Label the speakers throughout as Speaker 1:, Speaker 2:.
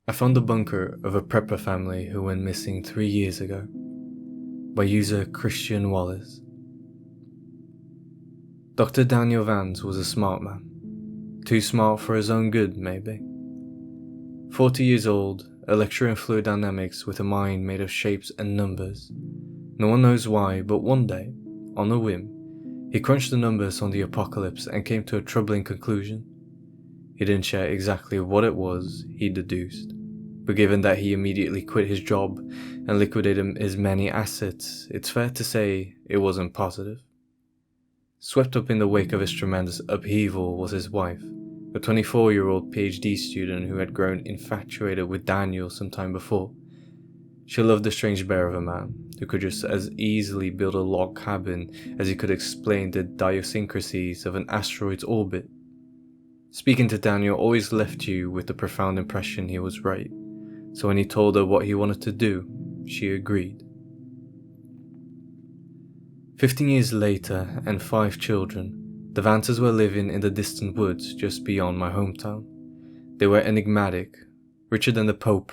Speaker 1: I found the bunker of a prepper family who went missing 3 years ago, by user Christian Wallace. Dr. Daniel Vance was a smart man. Too smart for his own good, maybe. 40 years old, a lecturer in fluid dynamics with a mind made of shapes and numbers. No one knows why, but one day, on a whim, he crunched the numbers on the apocalypse and came to a troubling conclusion. He didn't share exactly what it was he deduced, but given that he immediately quit his job and liquidated his many assets, it's fair to say it wasn't positive. Swept up in the wake of his tremendous upheaval was his wife, a 24-year-old PhD student who had grown infatuated with Daniel some time before. She loved the strange bear of a man, who could just as easily build a log cabin as he could explain the idiosyncrasies of an asteroid's orbit. Speaking to Daniel always left you with the profound impression he was right, so when he told her what he wanted to do, she agreed. 15 years later, and 5 children, the Vances were living in the distant woods just beyond my hometown. They were enigmatic, richer than the Pope,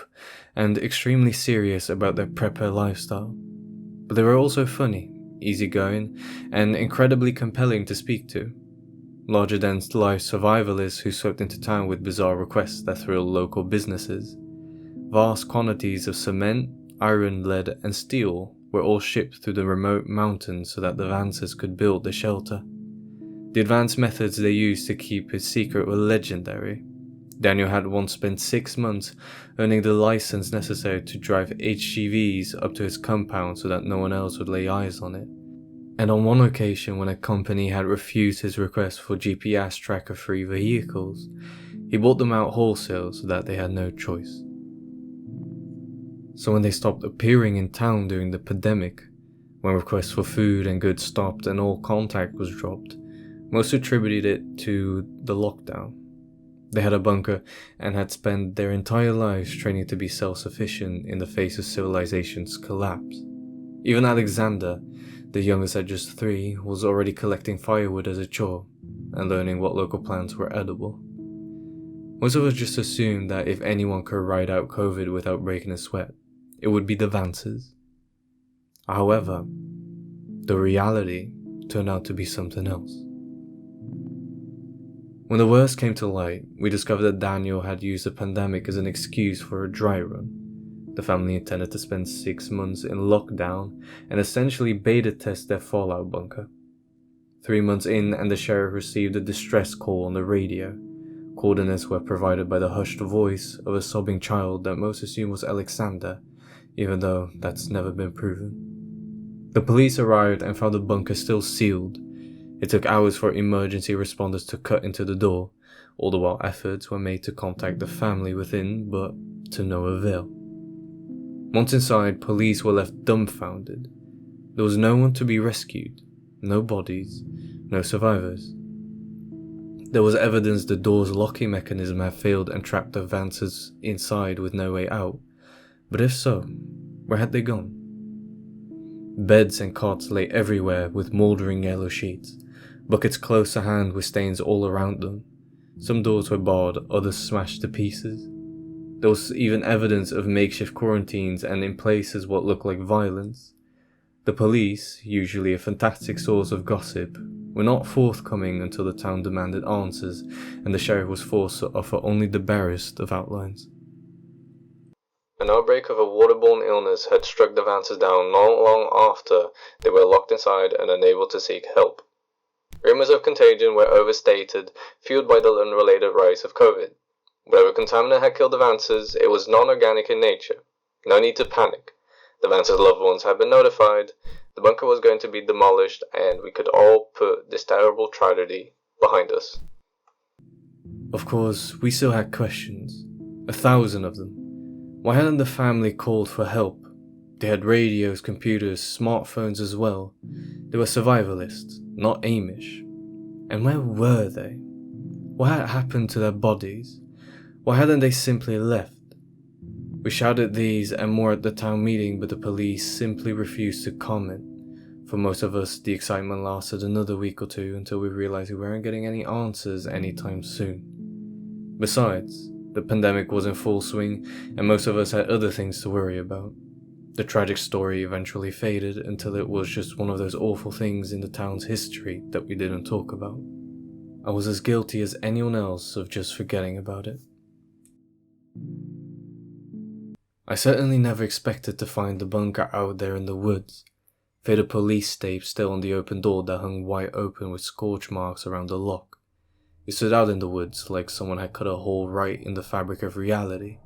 Speaker 1: and extremely serious about their prepper lifestyle. But they were also funny, easygoing, and incredibly compelling to speak to. Larger-than-life survivalists who swept into town with bizarre requests that thrilled local businesses. Vast quantities of cement, iron, lead, and steel were all shipped through the remote mountains so that the Vances could build the shelter. The advanced methods they used to keep it secret were legendary. Daniel had once spent 6 months earning the license necessary to drive HGVs up to his compound so that no one else would lay eyes on it. And on one occasion, when a company had refused his request for GPS tracker-free vehicles, he bought them out wholesale so that they had no choice. So when they stopped appearing in town during the pandemic, when requests for food and goods stopped and all contact was dropped, most attributed it to the lockdown. They had a bunker and had spent their entire lives training to be self-sufficient in the face of civilization's collapse. Even Alexander, the youngest at just 3, was already collecting firewood as a chore and learning what local plants were edible. Most of us just assumed that if anyone could ride out COVID without breaking a sweat, it would be the Vances. However, the reality turned out to be something else. When the worst came to light, we discovered that Daniel had used the pandemic as an excuse for a dry run. The family intended to spend 6 months in lockdown and essentially beta test their fallout bunker. 3 months in, and the sheriff received a distress call on the radio. Coordinates were provided by the hushed voice of a sobbing child that most assumed was Alexander, even though that's never been proven. The police arrived and found the bunker still sealed. It took hours for emergency responders to cut into the door, all the while efforts were made to contact the family within, but to no avail. Once inside, police were left dumbfounded. There was no one to be rescued, no bodies, no survivors. There was evidence the door's locking mechanism had failed and trapped the Vances inside with no way out, but if so, where had they gone? Beds and cots lay everywhere with mouldering yellow sheets, buckets close to hand with stains all around them. Some doors were barred, others smashed to pieces. There was even evidence of makeshift quarantines and in places what looked like violence. The police, usually a fantastic source of gossip, were not forthcoming until the town demanded answers and the sheriff was forced to offer only the barest of outlines. An outbreak of a waterborne illness had struck the Vances down not long after they were locked inside and unable to seek help. Rumors of contagion were overstated, fueled by the unrelated rise of COVID. Whatever contaminant had killed the Vances, it was non-organic in nature. No need to panic. The Vances' loved ones had been notified, the bunker was going to be demolished, and we could all put this terrible tragedy behind us. Of course, we still had questions. 1,000 of them. Why hadn't the family called for help? They had radios, computers, smartphones as well. They were survivalists, not Amish. And where were they? What had happened to their bodies? Why hadn't they simply left? We shouted these and more at the town meeting, but the police simply refused to comment. For most of us, the excitement lasted another week or 2 until we realized we weren't getting any answers anytime soon. Besides, The pandemic was in full swing, and most of us had other things to worry about. The tragic story eventually faded until it was just one of those awful things in the town's history that we didn't talk about. I was as guilty as anyone else of just forgetting about it. I certainly never expected to find the bunker out there in the woods. Faded police tape still on the open door that hung wide open with scorch marks around the lock. It stood out in the woods like someone had cut a hole right in the fabric of reality,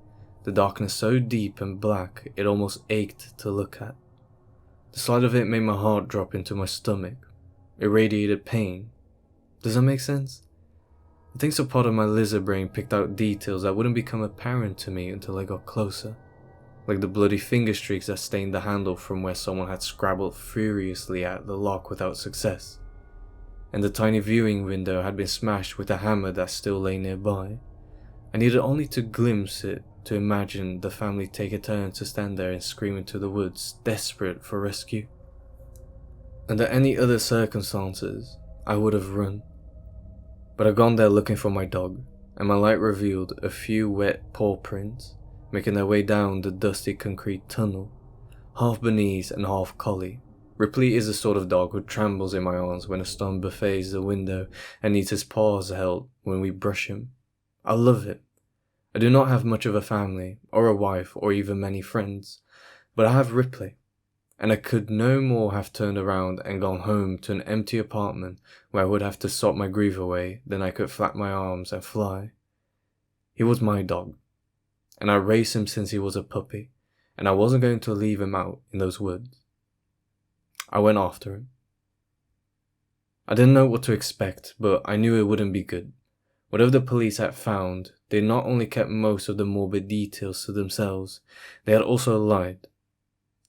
Speaker 1: the darkness so deep and black it almost ached to look at. The sight of it made my heart drop into my stomach. It radiated pain. Does that make sense? I think some part of my lizard brain picked out details that wouldn't become apparent to me until I got closer, like the bloody finger streaks that stained the handle from where someone had scrabbled furiously at the lock without success, and the tiny viewing window had been smashed with a hammer that still lay nearby. I needed only to glimpse it to imagine the family take a turn to stand there and scream into the woods, desperate for rescue. Under any other circumstances, I would have run. But I'd gone there looking for my dog, and my light revealed a few wet paw prints, making their way down the dusty concrete tunnel. Half Bernese and half collie, Ripley is the sort of dog who trembles in my arms when a storm buffets the window and needs his paws held when we brush him. I love it. I do not have much of a family, or a wife, or even many friends, but I have Ripley, and I could no more have turned around and gone home to an empty apartment where I would have to sob my grief away than I could flap my arms and fly. He was my dog, and I raised him since he was a puppy, and I wasn't going to leave him out in those woods. I went after him. I didn't know what to expect, but I knew it wouldn't be good. Whatever the police had found, they not only kept most of the morbid details to themselves, they had also lied.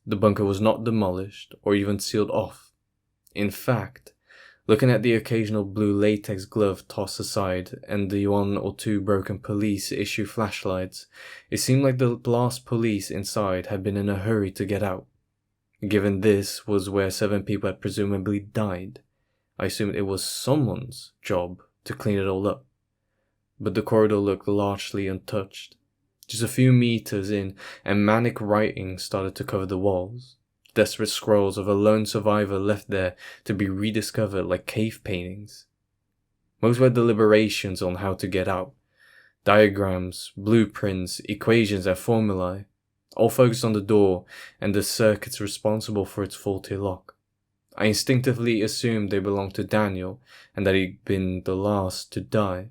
Speaker 1: The bunker was not demolished or even sealed off. In fact, looking at the occasional blue latex glove tossed aside and the one or two broken police issue flashlights, it seemed like the last police inside had been in a hurry to get out. Given this was where 7 people had presumably died, I assumed it was someone's job to clean it all up. But the corridor looked largely untouched. Just a few meters in, and manic writing started to cover the walls. Desperate scrolls of a lone survivor left there to be rediscovered like cave paintings. Most were deliberations on how to get out. Diagrams, blueprints, equations and formulae, all focused on the door and the circuits responsible for its faulty lock. I instinctively assumed they belonged to Daniel and that he'd been the last to die.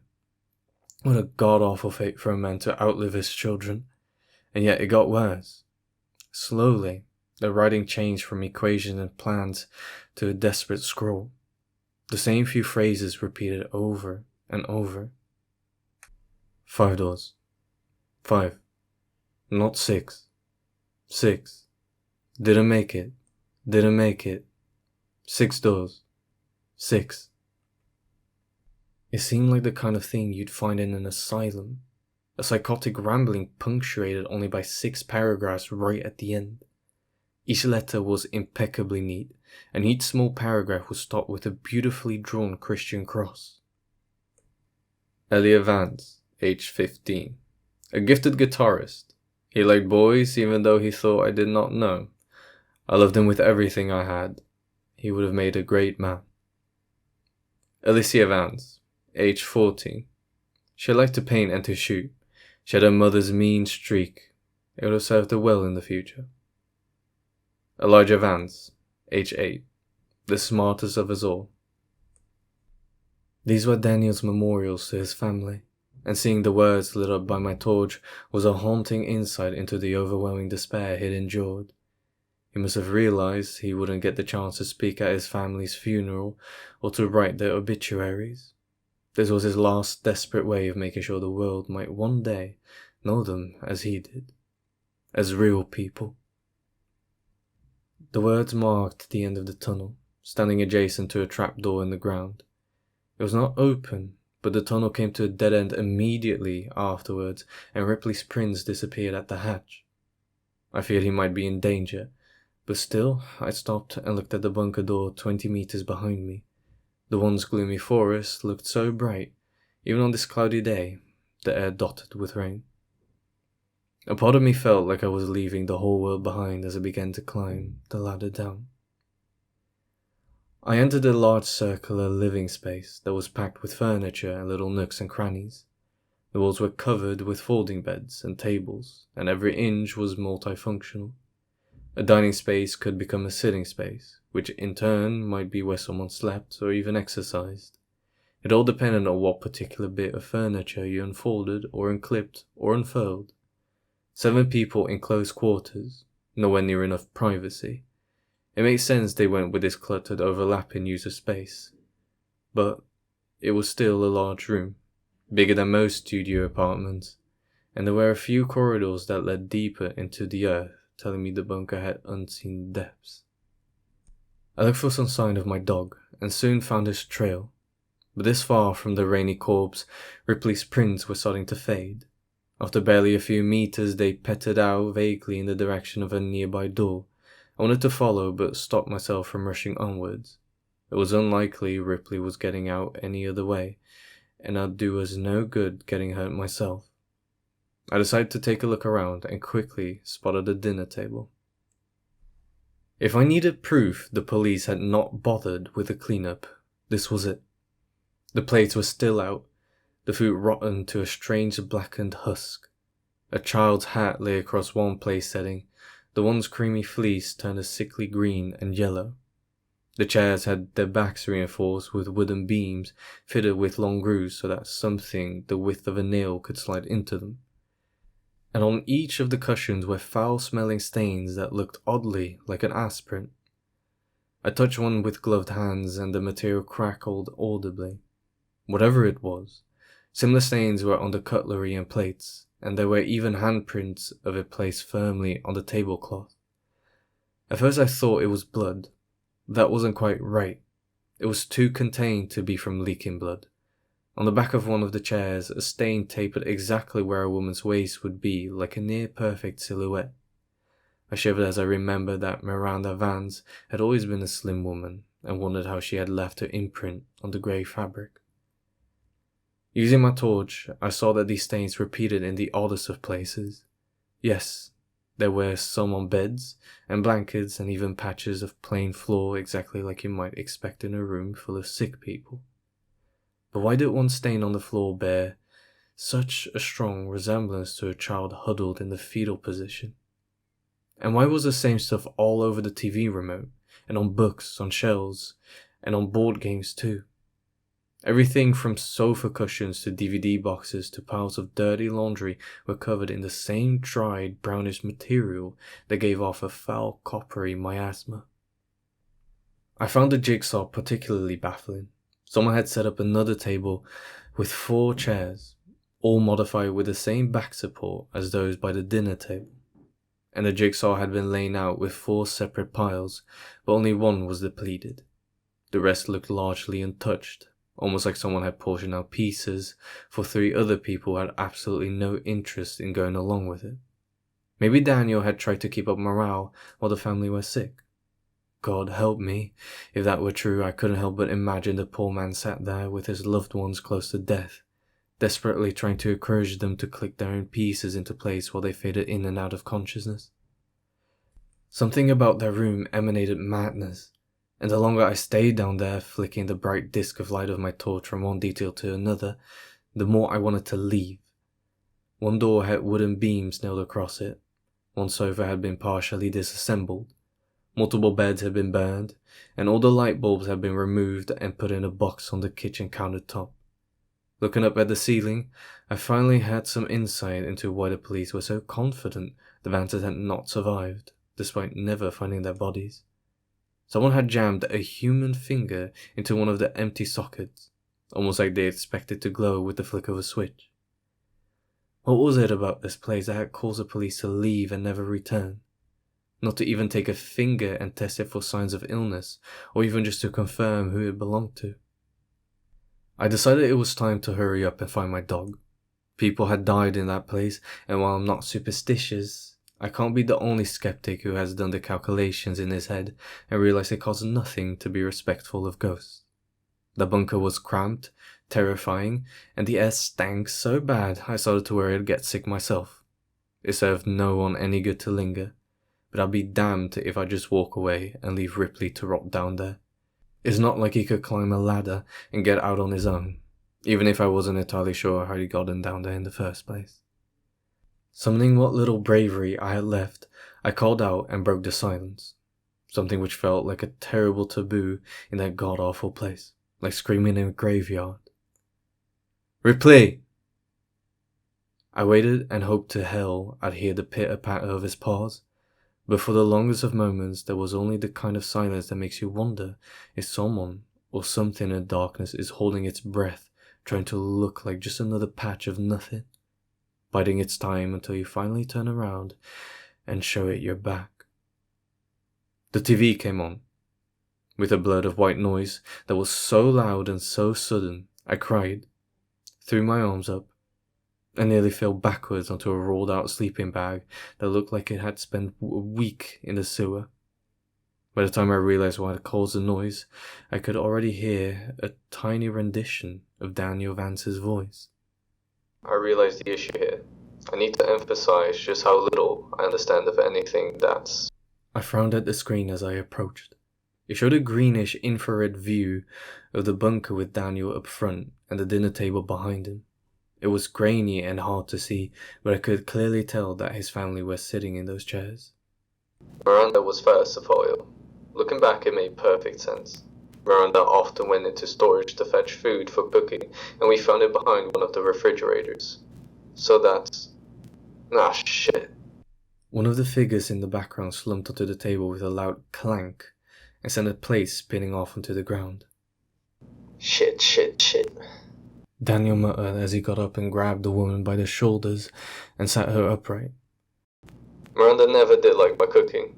Speaker 1: What a god-awful fate for a man to outlive his children. And yet it got worse. Slowly, the writing changed from equations and plans to a desperate scroll. The same few phrases repeated over and over. 5 doors. 5. Not 6. 6. Didn't make it. Didn't make it. 6 doors. 6. It seemed like the kind of thing you'd find in an asylum, a psychotic rambling punctuated only by 6 paragraphs right at the end. Each letter was impeccably neat, and each small paragraph was stopped with a beautifully drawn Christian cross. Elliot Vance, age 15. A gifted guitarist. He liked boys even though he thought I did not know. I loved him with everything I had. He would have made a great man. Alicia Vance, age 14. She liked to paint and to shoot. She had her mother's mean streak. It would have served her well in the future. Elijah Vance, age 8. The smartest of us all. These were Daniel's memorials to his family, and seeing the words lit up by my torch was a haunting insight into the overwhelming despair he'd endured. He must have realized he wouldn't get the chance to speak at his family's funeral or to write their obituaries. This was his last desperate way of making sure the world might one day know them as he did, as real people. The words marked the end of the tunnel, standing adjacent to a trapdoor in the ground. It was not open, but the tunnel came to a dead end immediately afterwards, and Ripley's prince disappeared at the hatch. I feared he might be in danger, but still I stopped and looked at the bunker door 20 meters behind me. The once gloomy forest looked so bright, even on this cloudy day. the air dotted with rain. A part of me felt like I was leaving the whole world behind as I began to climb the ladder down. I entered a large circular living space that was packed with furniture and little nooks and crannies. The walls were covered with folding beds and tables, and every inch was multifunctional. A dining space could become a sitting space, which in turn might be where someone slept or even exercised. It all depended on what particular bit of furniture you unfolded or unclipped or unfurled. 7 people in close quarters, nowhere near enough privacy. It makes sense they went with this cluttered, overlapping use of space. But it was still a large room, bigger than most studio apartments, and there were a few corridors that led deeper into the earth, telling me the bunker had unseen depths. I looked for some sign of my dog, and soon found his trail, but this far from the rainy corpse, Ripley's prints were starting to fade. After barely a few meters, they pettered out vaguely in the direction of a nearby door. I wanted to follow, but stopped myself from rushing onwards. It was unlikely Ripley was getting out any other way, and I'd do us no good getting hurt myself. I decided to take a look around and quickly spotted a dinner table. If I needed proof the police had not bothered with the cleanup, this was it. The plates were still out, the food rotten to a strange blackened husk. A child's hat lay across one place setting, the one's creamy fleece turned a sickly green and yellow. The chairs had their backs reinforced with wooden beams fitted with long grooves so that something the width of a nail could slide into them. And on each of the cushions were foul-smelling stains that looked oddly like an ass print. I touched one with gloved hands and the material crackled audibly. Whatever it was, similar stains were on the cutlery and plates, and there were even handprints of it placed firmly on the tablecloth. At first I thought it was blood. That wasn't quite right. It was too contained to be from leaking blood. On the back of one of the chairs, a stain tapered exactly where a woman's waist would be, like a near-perfect silhouette. I shivered as I remembered that Miranda Vance had always been a slim woman, and wondered how she had left her imprint on the grey fabric. Using my torch, I saw that these stains repeated in the oddest of places. Yes, there were some on beds and blankets and even patches of plain floor exactly like you might expect in a room full of sick people. But why did one stain on the floor bear such a strong resemblance to a child huddled in the fetal position? And why was the same stuff all over the TV remote, and on books, on shelves, and on board games too? Everything from sofa cushions to DVD boxes to piles of dirty laundry were covered in the same dried brownish material that gave off a foul coppery miasma. I found the jigsaw particularly baffling. Someone had set up another table with 4 chairs, all modified with the same back support as those by the dinner table. And the jigsaw had been laid out with 4 separate piles, but only one was depleted. The rest looked largely untouched, almost like someone had portioned out pieces for 3 other people who had absolutely no interest in going along with it. Maybe Daniel had tried to keep up morale while the family were sick. God help me, if that were true. I couldn't help but imagine the poor man sat there with his loved ones close to death, desperately trying to encourage them to click their own pieces into place while they faded in and out of consciousness. Something about their room emanated madness, and the longer I stayed down there, flicking the bright disc of light of my torch from one detail to another, the more I wanted to leave. One door had wooden beams nailed across it. One sofa had been partially disassembled. Multiple beds had been burned, and all the light bulbs had been removed and put in a box on the kitchen countertop. Looking up at the ceiling, I finally had some insight into why the police were so confident the Vances had not survived, despite never finding their bodies. Someone had jammed a human finger into one of the empty sockets, almost like they expected to glow with the flick of a switch. What was it about this place that had caused the police to leave and never return? Not to even take a finger and test it for signs of illness, or even just to confirm who it belonged to. I decided it was time to hurry up and find my dog. People had died in that place, and while I'm not superstitious, I can't be the only skeptic who has done the calculations in his head and realized it costs nothing to be respectful of ghosts. The bunker was cramped, terrifying, and the air stank so bad I started to worry I'd get sick myself. It served no one any good to linger, but I'd be damned if I just walk away and leave Ripley to rot down there. It's not like he could climb a ladder and get out on his own, even if I wasn't entirely sure how he got down there in the first place. Summoning what little bravery I had left, I called out and broke the silence, something which felt like a terrible taboo in that god-awful place, like screaming in a graveyard. "Ripley!" I waited and hoped to hell I'd hear the pitter-patter of his paws, but for the longest of moments there was only the kind of silence that makes you wonder if someone or something in the darkness is holding its breath, trying to look like just another patch of nothing, biding its time until you finally turn around and show it your back. The TV came on, with a blurt of white noise that was so loud and so sudden, I cried, threw my arms up, and nearly fell backwards onto a rolled out sleeping bag that looked like it had spent a week in the sewer. By the time I realized what had caused the noise, I could already hear a tiny rendition of Daniel Vance's voice. "I realize the issue here. I need to emphasize just how little I understand of anything that's..." I frowned at the screen as I approached. It showed a greenish infrared view of the bunker with Daniel up front and the dinner table behind him. It was grainy and hard to see, but I could clearly tell that his family were sitting in those chairs. "Miranda was first to follow. Looking back, it made perfect sense. Miranda often went into storage to fetch food for cooking, and we found it behind one of the refrigerators. So that's... ah, shit." One of the figures in the background slumped onto the table with a loud clank and sent a plate spinning off onto the ground. Shit. Daniel muttered as he got up and grabbed the woman by the shoulders and sat her upright. "Miranda never did like my cooking."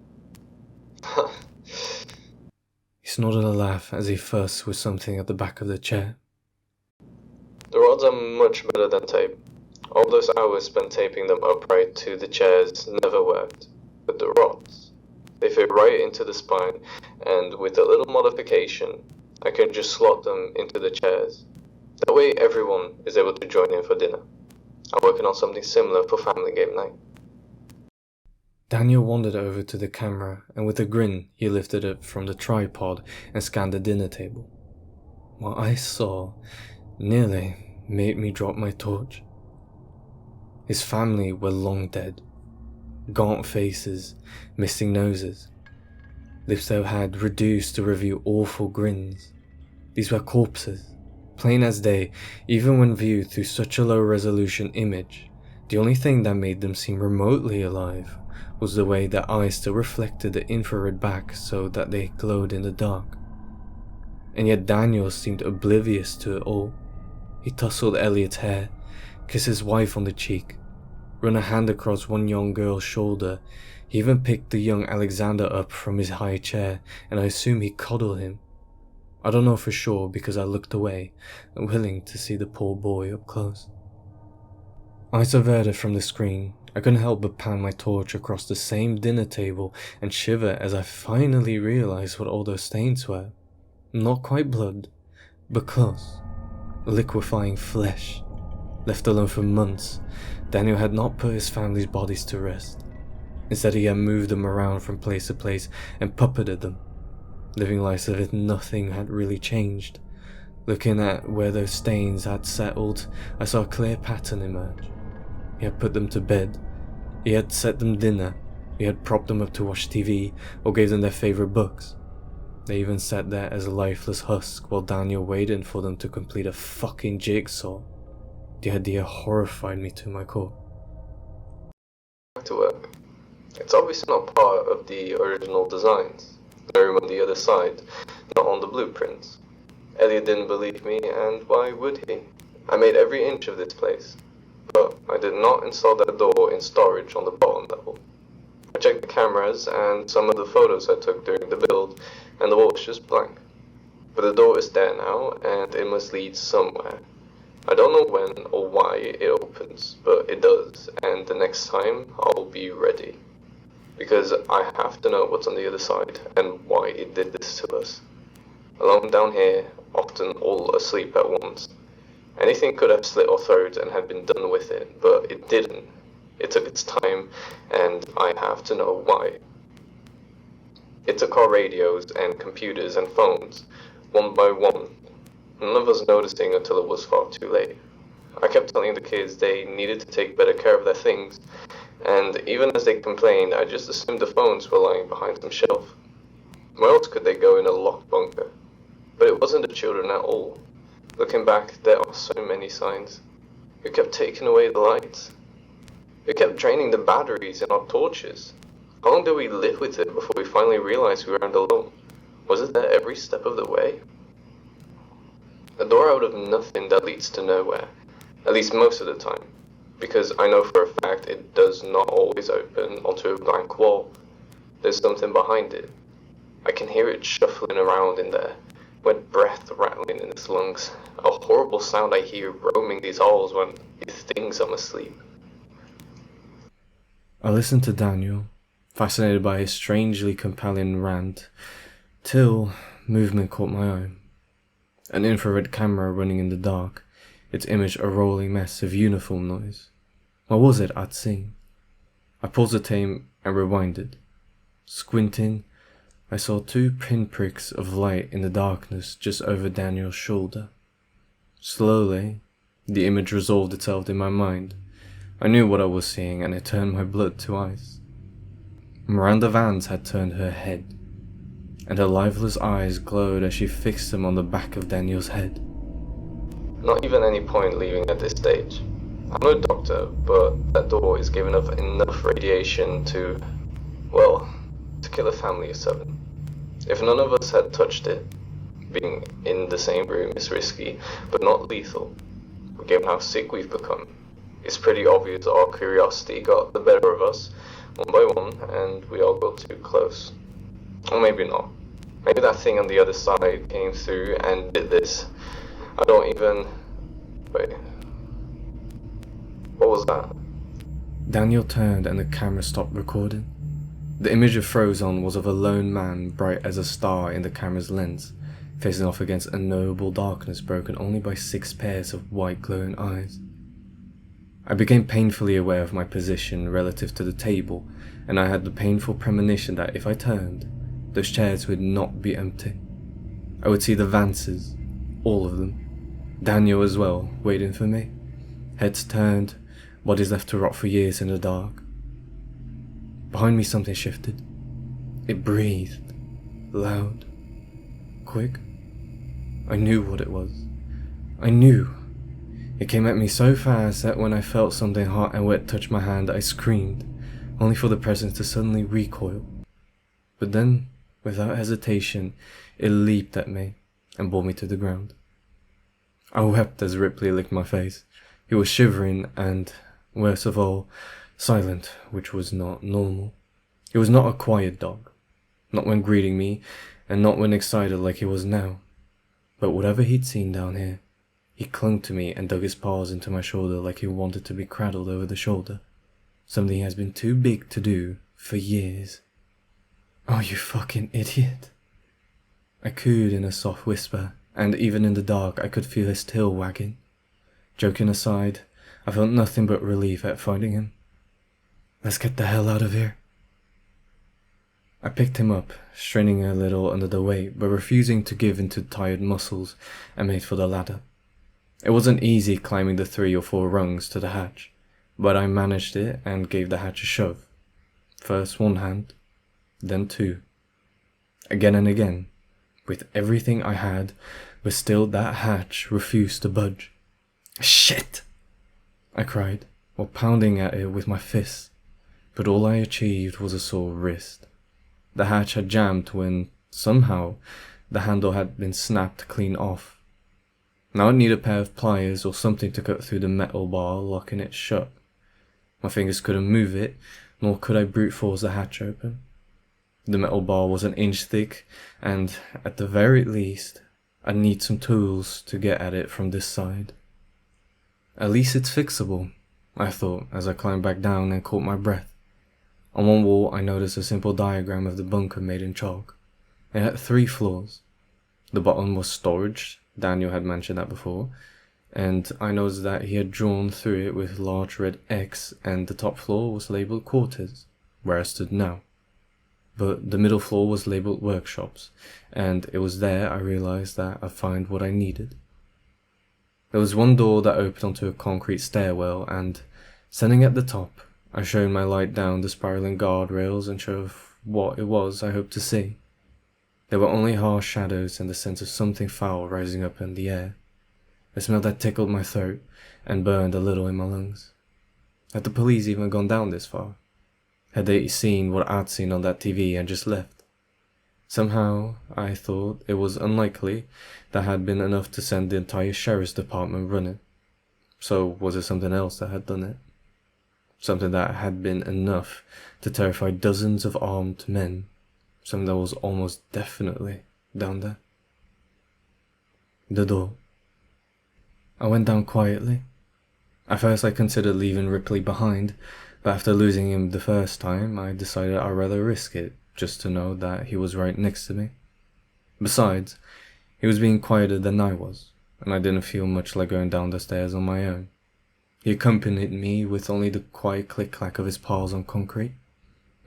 Speaker 1: He snorted a laugh as he fussed with something at the back of the chair. "The rods are much better than tape. All those hours spent taping them upright to the chairs never worked. But the rods, they fit right into the spine, and with a little modification, I can just slot them into the chairs. That way everyone is able to join in for dinner. I'm working on something similar for family game night." Daniel wandered over to the camera, and with a grin, he lifted it from the tripod and scanned the dinner table. What I saw nearly made me drop my torch. His family were long dead. Gaunt faces, missing noses, lips that had reduced to reveal awful grins. These were corpses, plain as day, even when viewed through such a low-resolution image. The only thing that made them seem remotely alive was the way their eyes still reflected the infrared back so that they glowed in the dark. And yet Daniel seemed oblivious to it all. He tousled Elliot's hair, kissed his wife on the cheek, run a hand across one young girl's shoulder. He even picked the young Alexander up from his high chair, and I assume he coddled him. I don't know for sure because I looked away, unwilling to see the poor boy up close. Eyes averted from the screen, I couldn't help but pan my torch across the same dinner table and shiver as I finally realized what all those stains were. Not quite blood, but close. Liquefying flesh. Left alone for months, Daniel had not put his family's bodies to rest. Instead, he had moved them around from place to place and puppeted them, living lives as if nothing had really changed. Looking at where those stains had settled, I saw a clear pattern emerge. He had put them to bed. He had set them dinner. He had propped them up to watch TV or gave them their favorite books. They even sat there as a lifeless husk while Daniel waited for them to complete a fucking jigsaw. The idea horrified me to my core. Back to work. It's obviously not part of the original designs. The room on the other side, not on the blueprints. Elliot didn't believe me, and why would he? I made every inch of this place, but I did not install that door in storage on the bottom level. I checked the cameras and some of the photos I took during the build, and the wall is just blank. But the door is there now, and it must lead somewhere. I don't know when or why it opens, but it does, and the next time I'll be ready. Because I have to know what's on the other side, and why it did this to us. Alone down here, often all asleep at once. Anything could have slit our throats and had been done with it, but it didn't. It took its time, and I have to know why. It took our radios and computers and phones, one by one, none of us noticing until it was far too late. I kept telling the kids they needed to take better care of their things, and even as they complained, I just assumed the phones were lying behind some shelf. Where else could they go in a locked bunker? But it wasn't the children at all. Looking back, there are so many signs. Who kept taking away the lights? Who kept draining the batteries in our torches? How long did we live with it before we finally realized we weren't alone? Was it there every step of the way? A door out of nothing that leads to nowhere, at least most of the time, because I know for a fact it does not always open onto a blank wall. There's something behind it. I can hear it shuffling around in there, wet breath rattling in its lungs, a horrible sound I hear roaming these halls when it thinks I'm asleep. I listened to Daniel, fascinated by his strangely compelling rant, till movement caught my eye. An infrared camera running in the dark, its image a rolling mess of uniform noise. What was it I'd seen? I paused the tape and rewinded. Squinting, I saw 2 pinpricks of light in the darkness just over Daniel's shoulder. Slowly, the image resolved itself in my mind. I knew what I was seeing, and it turned my blood to ice. Miranda Vance had turned her head, and her lifeless eyes glowed as she fixed them on the back of Daniel's head. Not even any point leaving at this stage. I'm no doctor, but that door is giving off enough radiation to kill a family of 7. If none of us had touched it, being in the same room is risky, but not lethal, given how sick we've become. It's pretty obvious our curiosity got the better of us, one by one, and we all got too close. Or maybe not. Maybe that thing on the other side came through and did this. I don't even... Wait. What was that? Daniel turned and the camera stopped recording. The image it froze on was of a lone man bright as a star in the camera's lens, facing off against unknowable darkness broken only by 6 pairs of white glowing eyes. I became painfully aware of my position relative to the table, and I had the painful premonition that if I turned, those chairs would not be empty. I would see the Vances, all of them, Daniel as well, waiting for me. Heads turned, bodies left to rot for years in the dark. Behind me something shifted. It breathed, loud, quick. I knew what it was. I knew. It came at me so fast that when I felt something hot and wet touch my hand, I screamed, only for the presence to suddenly recoil. But then, without hesitation, it leaped at me and bore me to the ground. I wept as Ripley licked my face. He was shivering and, worst of all, silent, which was not normal. He was not a quiet dog, not when greeting me, and not when excited like he was now. But whatever he'd seen down here, he clung to me and dug his paws into my shoulder like he wanted to be cradled over the shoulder, something he has been too big to do for years. "Oh, you fucking idiot," I cooed in a soft whisper, and even in the dark I could feel his tail wagging. Joking aside, I felt nothing but relief at finding him. "Let's get the hell out of here." I picked him up, straining a little under the weight, but refusing to give in to tired muscles, and made for the ladder. It wasn't easy climbing the 3 or 4 rungs to the hatch, but I managed it and gave the hatch a shove. First 1 hand, then 2. Again and again, with everything I had, but still that hatch refused to budge. "Shit!" I cried, while pounding at it with my fists, but all I achieved was a sore wrist. The hatch had jammed when, somehow, the handle had been snapped clean off. Now I'd need a pair of pliers or something to cut through the metal bar locking it shut. My fingers couldn't move it, nor could I brute force the hatch open. The metal bar was an inch thick, and, at the very least, I'd need some tools to get at it from this side. At least it's fixable, I thought as I climbed back down and caught my breath. On one wall I noticed a simple diagram of the bunker made in chalk. It had 3 floors. The bottom was storage, Daniel had mentioned that before, and I noticed that he had drawn through it with large red X, and the top floor was labelled quarters, where I stood now. But the middle floor was labelled workshops, and it was there I realised that I'd find what I needed. There was one door that opened onto a concrete stairwell, and standing at the top, I shone my light down the spiraling guardrails and showed what it was I hoped to see. There were only harsh shadows and the sense of something foul rising up in the air. A smell that tickled my throat and burned a little in my lungs. Had the police even gone down this far? Had they seen what I'd seen on that TV and just left? Somehow, I thought it was unlikely that had been enough to send the entire sheriff's department running. So was it something else that had done it? Something that had been enough to terrify dozens of armed men. Something that was almost definitely down there. The door. I went down quietly. At first I considered leaving Ripley behind, but after losing him the first time, I decided I'd rather risk it, just to know that he was right next to me. Besides, he was being quieter than I was, and I didn't feel much like going down the stairs on my own. He accompanied me with only the quiet click-clack of his paws on concrete,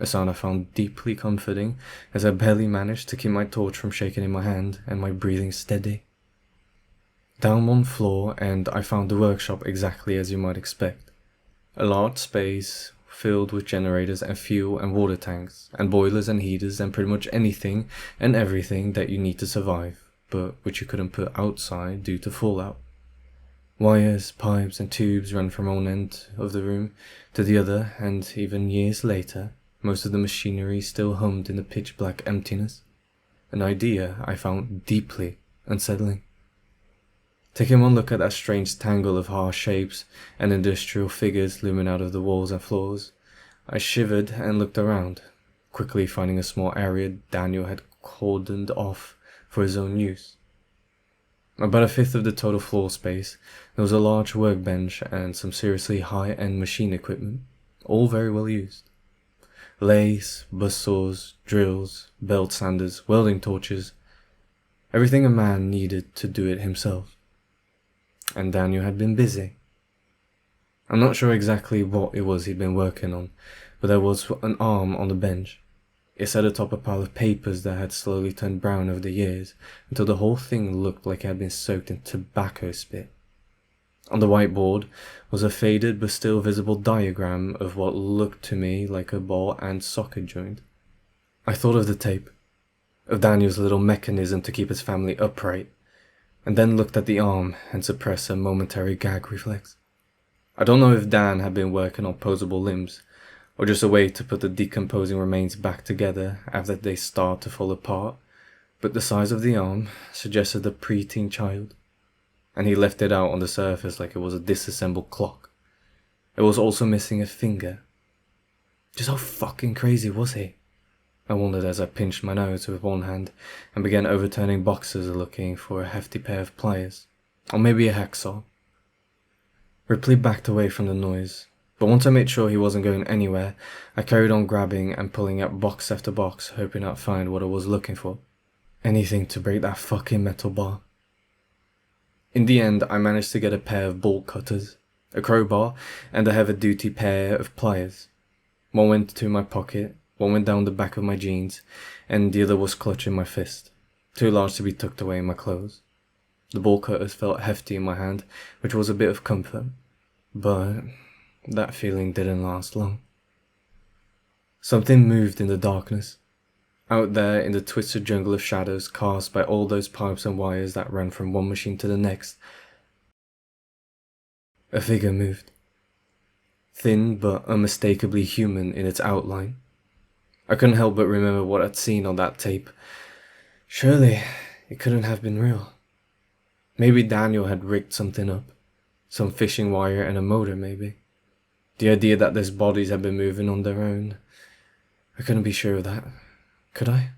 Speaker 1: a sound I found deeply comforting as I barely managed to keep my torch from shaking in my hand and my breathing steady. Down one floor, and I found the workshop exactly as you might expect. A large space filled with generators and fuel and water tanks, and boilers and heaters and pretty much anything and everything that you need to survive, but which you couldn't put outside due to fallout. Wires, pipes and tubes ran from one end of the room to the other, and even years later, most of the machinery still hummed in the pitch-black emptiness, an idea I found deeply unsettling. Taking one look at that strange tangle of harsh shapes and industrial figures looming out of the walls and floors, I shivered and looked around, quickly finding a small area Daniel had cordoned off for his own use. About a fifth of the total floor space, there was a large workbench and some seriously high-end machine equipment, all very well used. Lathes, buzzsaws, drills, belt sanders, welding torches, everything a man needed to do it himself. And Daniel had been busy. I'm not sure exactly what it was he'd been working on, but there was an arm on the bench. It sat atop a pile of papers that had slowly turned brown over the years, until the whole thing looked like it had been soaked in tobacco spit. On the whiteboard was a faded but still visible diagram of what looked to me like a ball and socket joint. I thought of the tape, of Daniel's little mechanism to keep his family upright, and then looked at the arm and suppressed a momentary gag reflex. I don't know if Dan had been working on posable limbs, or just a way to put the decomposing remains back together after they start to fall apart, but the size of the arm suggested a preteen child, and he left it out on the surface like it was a disassembled clock. It was also missing a finger. Just how fucking crazy was he? I wondered as I pinched my nose with one hand and began overturning boxes looking for a hefty pair of pliers, or maybe a hacksaw. Ripley backed away from the noise, but once I made sure he wasn't going anywhere, I carried on grabbing and pulling out box after box, hoping I'd find what I was looking for. Anything to break that fucking metal bar. In the end, I managed to get a pair of bolt cutters, a crowbar, and a heavy-duty pair of pliers. One went to my pocket, one went down the back of my jeans, and the other was clutching my fist, too large to be tucked away in my clothes. The bolt cutters felt hefty in my hand, which was a bit of comfort, but that feeling didn't last long. Something moved in the darkness. Out there in the twisted jungle of shadows cast by all those pipes and wires that ran from one machine to the next, a figure moved. Thin but unmistakably human in its outline. I couldn't help but remember what I'd seen on that tape. Surely it couldn't have been real. Maybe Daniel had rigged something up. Some fishing wire and a motor, maybe. The idea that these bodies had been moving on their own. I couldn't be sure of that. Could I?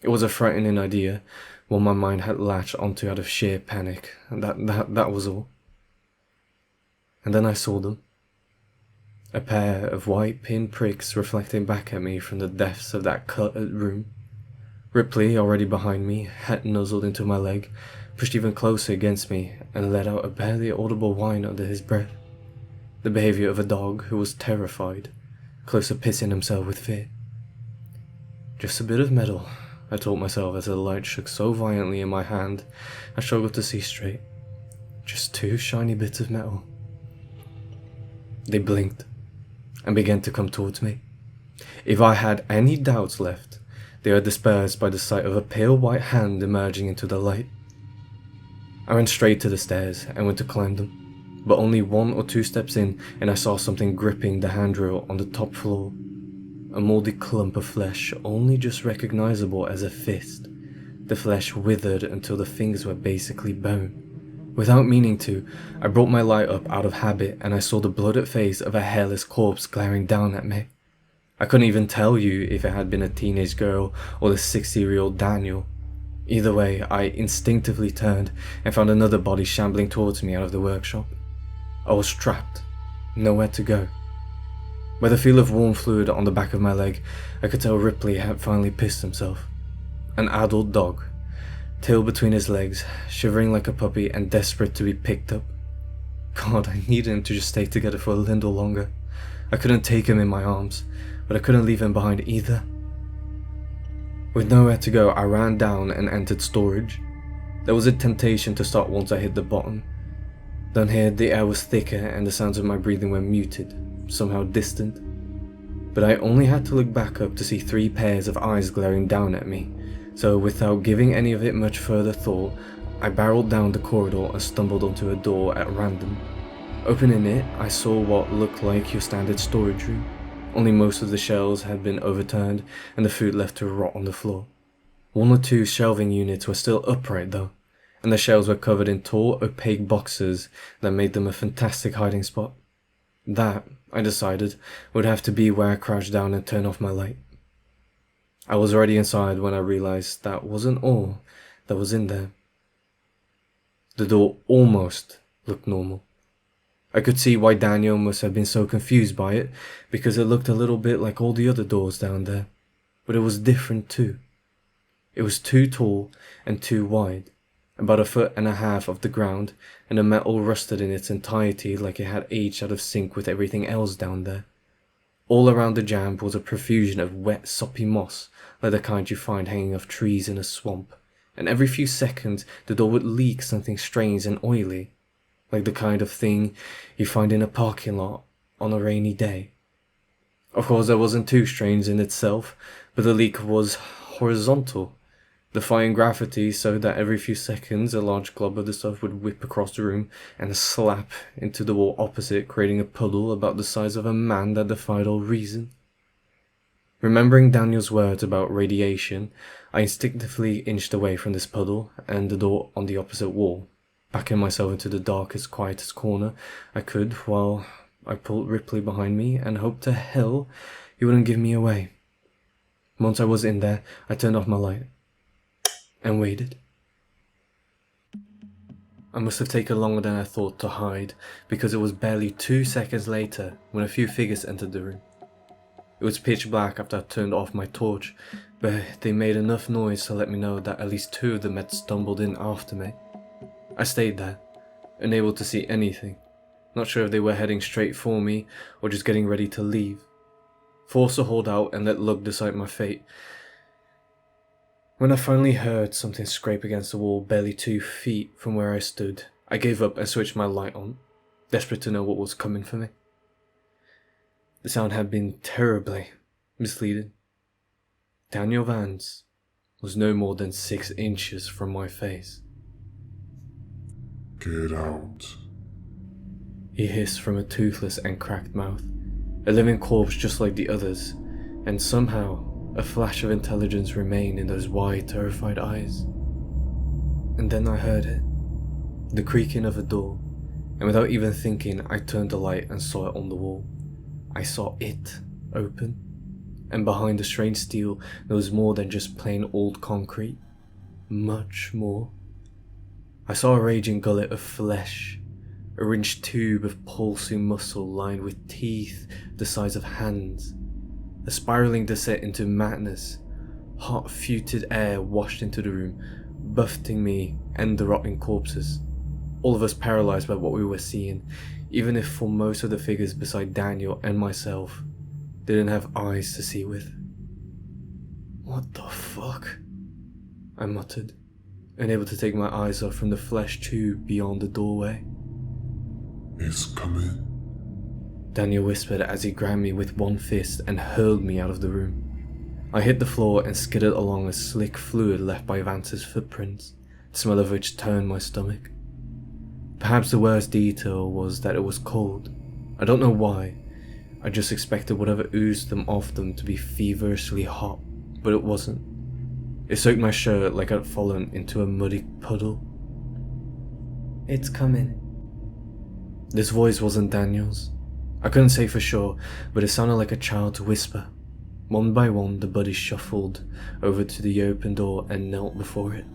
Speaker 1: It was a frightening idea, one my mind had latched onto out of sheer panic. That was all. And then I saw them. A pair of white pin pricks reflecting back at me from the depths of that cluttered room, Ripley, already behind me, head nuzzled into my leg, pushed even closer against me, and let out a barely audible whine under his breath. The behavior of a dog who was terrified, close to pissing himself with fear. Just a bit of metal, I told myself as the light shook so violently in my hand, I struggled to see straight. Just 2 shiny bits of metal. They blinked, and began to come towards me. If I had any doubts left, they were dispersed by the sight of a pale white hand emerging into the light. I ran straight to the stairs and went to climb them, but only 1 or 2 steps in and I saw something gripping the handrail on the top floor. A mouldy clump of flesh, only just recognizable as a fist. The flesh withered until the fingers were basically bone. Without meaning to, I brought my light up out of habit and I saw the bloated face of a hairless corpse glaring down at me. I couldn't even tell you if it had been a teenage girl or the 60-year-old Daniel. Either way, I instinctively turned and found another body shambling towards me out of the workshop. I was trapped, nowhere to go. By the feel of warm fluid on the back of my leg, I could tell Ripley had finally pissed himself. An adult dog, tail between his legs, shivering like a puppy and desperate to be picked up. God, I needed him to just stay together for a little longer. I couldn't take him in my arms, but I couldn't leave him behind either. With nowhere to go, I ran down and entered storage. There was a temptation to start once I hit the bottom. Down here, the air was thicker and the sounds of my breathing were muted, somehow distant. But I only had to look back up to see 3 pairs of eyes glaring down at me, so without giving any of it much further thought, I barreled down the corridor and stumbled onto a door at random. Opening it, I saw what looked like your standard storage room, only most of the shelves had been overturned and the food left to rot on the floor. 1 or 2 shelving units were still upright though, and the shelves were covered in tall, opaque boxes that made them a fantastic hiding spot. That, I decided, would have to be where I crouched down and turned off my light. I was already inside when I realized that wasn't all that was in there. The door almost looked normal. I could see why Daniel must have been so confused by it, because it looked a little bit like all the other doors down there. But it was different too. It was too tall and too wide, about 1.5 feet off the ground, and the metal rusted in its entirety like it had aged out of sync with everything else down there. All around the jamb was a profusion of wet, soppy moss, like the kind you find hanging off trees in a swamp, and every few seconds the door would leak something strange and oily, like the kind of thing you find in a parking lot on a rainy day. Of course, that wasn't too strange in itself, but the leak was horizontal, defying gravity, so that every few seconds a large glob of the stuff would whip across the room and slap into the wall opposite, creating a puddle about the size of a man that defied all reason. Remembering Daniel's words about radiation, I instinctively inched away from this puddle and the door on the opposite wall, backing myself into the darkest, quietest corner I could while I pulled Ripley behind me and hoped to hell he wouldn't give me away. Once I was in there, I turned off my light and waited. I must have taken longer than I thought to hide, because it was barely 2 seconds later when a few figures entered the room. It was pitch black after I turned off my torch, but they made enough noise to let me know that at least 2 of them had stumbled in after me. I stayed there, unable to see anything, not sure if they were heading straight for me or just getting ready to leave. Forced to hold out and let luck decide my fate. When I finally heard something scrape against the wall barely 2 feet from where I stood, I gave up and switched my light on, desperate to know what was coming for me. The sound had been terribly misleading. Daniel Vance was no more than 6 inches from my face.
Speaker 2: "Get out,"
Speaker 1: he hissed from a toothless and cracked mouth, a living corpse just like the others, and somehow a flash of intelligence remained in those wide, terrified eyes. And then I heard it, the creaking of a door, and without even thinking, I turned the light and saw it on the wall. I saw it open, and behind the strange steel there was more than just plain old concrete. Much more. I saw a raging gullet of flesh, a wrenched tube of pulsing muscle lined with teeth the size of hands, a spiraling descent into madness, Hot, fetid air washed into the room, buffeting me and the rotting corpses. All of us paralyzed by what we were seeing, even if for most of the figures beside Daniel and myself didn't have eyes to see with. "What the fuck?" I muttered, unable to take my eyes off from the flesh tube beyond the doorway.
Speaker 2: "It's coming,"
Speaker 1: Daniel whispered as he grabbed me with one fist and hurled me out of the room. I hit the floor and skidded along a slick fluid left by Vance's footprints, the smell of which turned my stomach. Perhaps the worst detail was that it was cold. I don't know why. I just expected whatever oozed them off them to be feverishly hot, but it wasn't. It soaked my shirt like I'd fallen into a muddy puddle. "It's coming." This voice wasn't Daniel's. I couldn't say for sure, but it sounded like a child's whisper. One by one, the buddies shuffled over to the open door and knelt before it.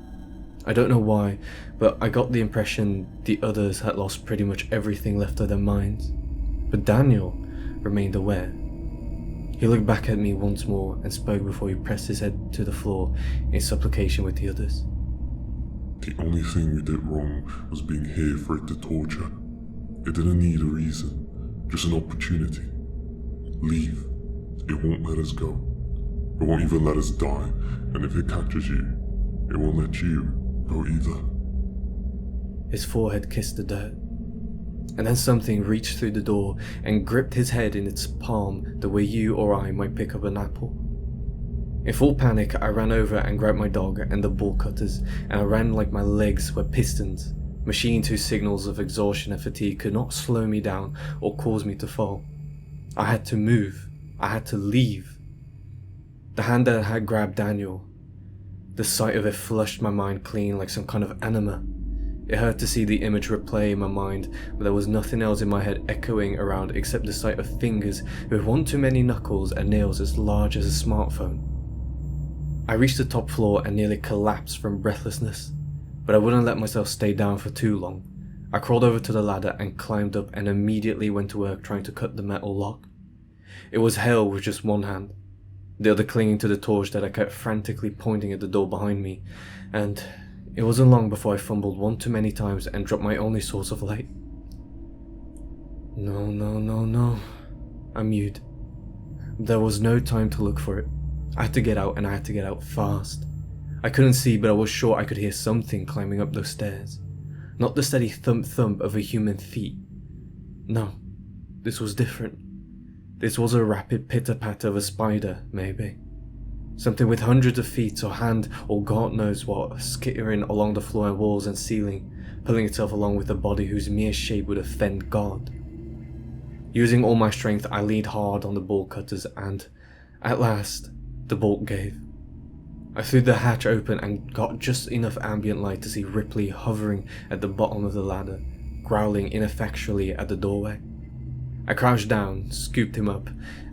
Speaker 1: I don't know why, but I got the impression the others had lost pretty much everything left of their minds. But Daniel remained aware. He looked back at me once more and spoke before he pressed his head to the floor in supplication with the others.
Speaker 2: "The only thing we did wrong was being here for it to torture. It didn't need a reason, just an opportunity. Leave. It won't let us go. It won't even let us die, and if it catches you, it won't let you go either."
Speaker 1: His forehead kissed the dirt, and then something reached through the door and gripped his head in its palm the way you or I might pick up an apple. In full panic, I ran over and grabbed my dog and the bolt cutters, and I ran like my legs were pistons, machines whose signals of exhaustion and fatigue could not slow me down or cause me to fall. I had to move. I had to leave. The hand that had grabbed Daniel, the sight of it flushed my mind clean like some kind of enema. It hurt to see the image replay in my mind, but there was nothing else in my head echoing around except the sight of fingers with one too many knuckles and nails as large as a smartphone. I reached the top floor and nearly collapsed from breathlessness, but I wouldn't let myself stay down for too long. I crawled over to the ladder and climbed up and immediately went to work trying to cut the metal lock. It was hell with just one hand, the other clinging to the torch that I kept frantically pointing at the door behind me, and it wasn't long before I fumbled one too many times and dropped my only source of light. No, I mewed. There was no time to look for it. I had to get out, and I had to get out fast. I couldn't see, but I was sure I could hear something climbing up those stairs. Not the steady thump of a human feet. No, this was different. This was a rapid pitter-patter of a spider, maybe. Something with hundreds of feet or hand or God knows what, skittering along the floor and walls and ceiling, pulling itself along with a body whose mere shape would offend God. Using all my strength, I leaned hard on the bolt cutters and, at last, the bolt gave. I threw the hatch open and got just enough ambient light to see Ripley hovering at the bottom of the ladder, growling ineffectually at the doorway. I crouched down, scooped him up,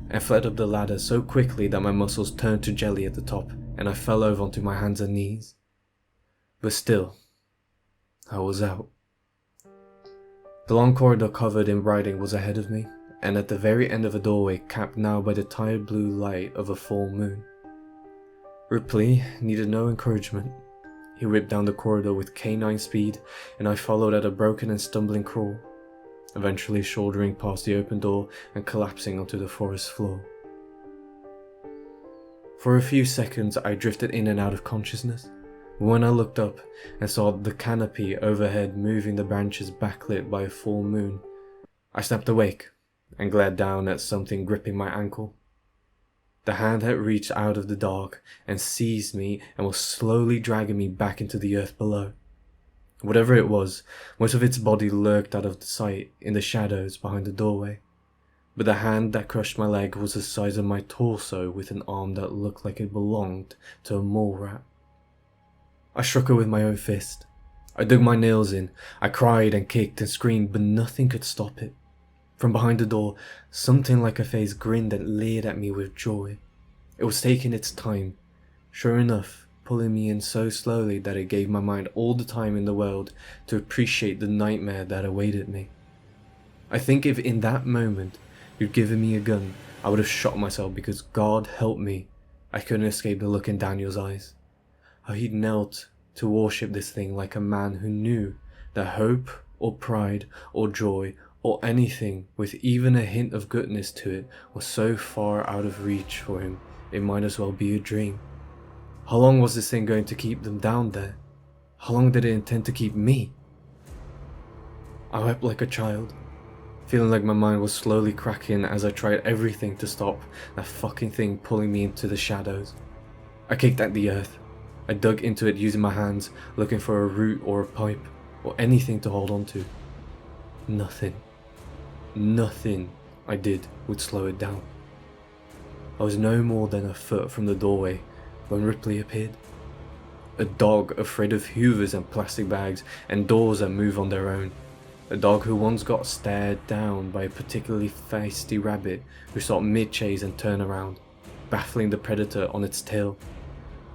Speaker 1: and fled up the ladder so quickly that my muscles turned to jelly at the top and I fell over onto my hands and knees. But still, I was out. The long corridor covered in writing was ahead of me, and at the very end of a doorway capped now by the tired blue light of a full moon. Ripley needed no encouragement. He ripped down the corridor with canine speed, and I followed at a broken and stumbling crawl, eventually shouldering past the open door and collapsing onto the forest floor. For a few seconds I drifted in and out of consciousness, but when I looked up and saw the canopy overhead moving the branches backlit by a full moon, I snapped awake and glared down at something gripping my ankle. The hand had reached out of the dark and seized me and was slowly dragging me back into the earth below. Whatever it was, most of its body lurked out of sight in the shadows behind the doorway, but the hand that crushed my leg was the size of my torso with an arm that looked like it belonged to a mole rat. I struck her with my own fist. I dug my nails in, I cried and kicked and screamed, but nothing could stop it. From behind the door, something like a face grinned and leered at me with joy. It was taking its time, sure enough, pulling me in so slowly that it gave my mind all the time in the world to appreciate the nightmare that awaited me. I think if in that moment you'd given me a gun, I would have shot myself because God help me, I couldn't escape the look in Daniel's eyes. How he'd knelt to worship this thing like a man who knew that hope or pride or joy or anything with even a hint of goodness to it was so far out of reach for him it might as well be a dream. How long was this thing going to keep them down there? How long did it intend to keep me? I wept like a child, feeling like my mind was slowly cracking as I tried everything to stop that fucking thing pulling me into the shadows. I kicked at the earth. I dug into it using my hands, looking for a root or a pipe, or anything to hold on to. Nothing. Nothing I did would slow it down. I was no more than a foot from the doorway when Ripley appeared. A dog afraid of hoovers and plastic bags and doors that move on their own. A dog who once got stared down by a particularly feisty rabbit who stopped mid-chase and turned around, baffling the predator on its tail.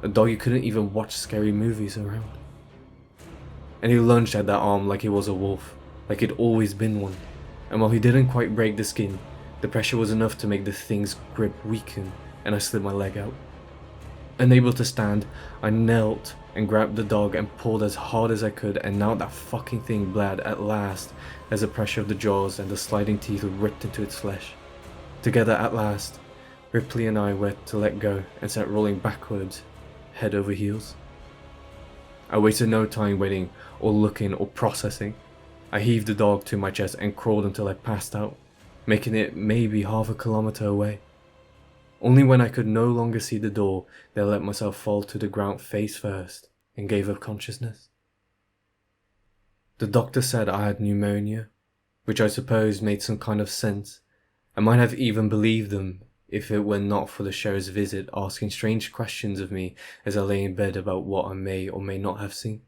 Speaker 1: A dog you couldn't even watch scary movies around. And he lunged at that arm like he was a wolf, like he'd always been one. And while he didn't quite break the skin, the pressure was enough to make the thing's grip weaken, and I slid my leg out. Unable to stand, I knelt and grabbed the dog and pulled as hard as I could, and now that fucking thing bled at last as the pressure of the jaws and the sliding teeth ripped into its flesh. Together at last, Ripley and I were to let go and sat rolling backwards, head over heels. I wasted no time waiting or looking or processing. I heaved the dog to my chest and crawled until I passed out, making it maybe half a kilometer away. Only when I could no longer see the door did I let myself fall to the ground face first and gave up consciousness. The doctor said I had pneumonia, which I suppose made some kind of sense. I might have even believed them if it were not for the sheriff's visit asking strange questions of me as I lay in bed about what I may or may not have seen.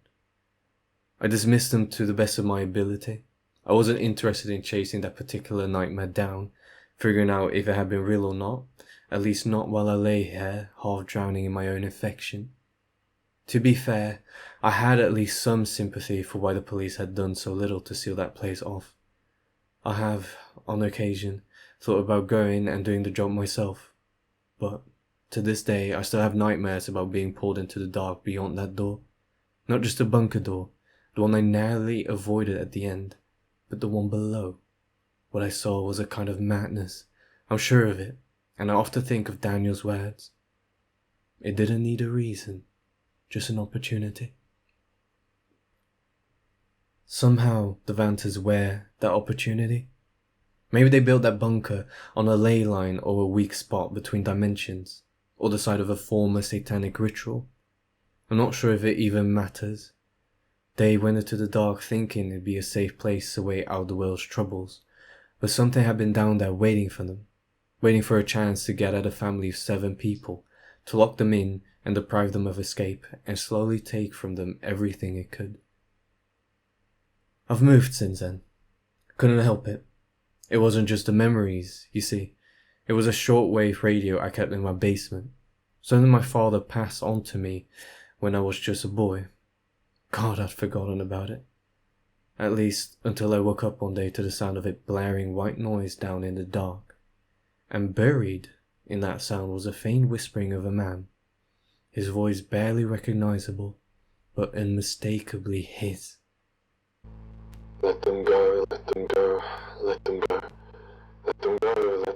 Speaker 1: I dismissed them to the best of my ability. I wasn't interested in chasing that particular nightmare down, figuring out if it had been real or not, at least not while I lay here, half drowning in my own infection. To be fair, I had at least some sympathy for why the police had done so little to seal that place off. I have, on occasion, thought about going and doing the job myself, but to this day I still have nightmares about being pulled into the dark beyond that door. Not just the bunker door, the one I narrowly avoided at the end, but the one below. What I saw was a kind of madness, I'm sure of it, and I often think of Daniel's words. It didn't need a reason, just an opportunity. Somehow the Vanters were that opportunity. Maybe they built that bunker on a ley line or a weak spot between dimensions, or the site of a former satanic ritual. I'm not sure if it even matters. They went into the dark thinking it'd be a safe place away out the world's troubles, but something had been down there waiting for them, waiting for a chance to get at a family of 7 people, to lock them in and deprive them of escape, and slowly take from them everything it could. I've moved since then. Couldn't help it. It wasn't just the memories, you see. It was a shortwave radio I kept in my basement, something my father passed on to me when I was just a boy. God, I'd forgotten about it. At least until I woke up one day to the sound of it blaring white noise down in the dark. And buried in that sound was a faint whispering of a man, his voice barely recognizable, but unmistakably his.
Speaker 3: Let them go, let them go, let them go, let them go, let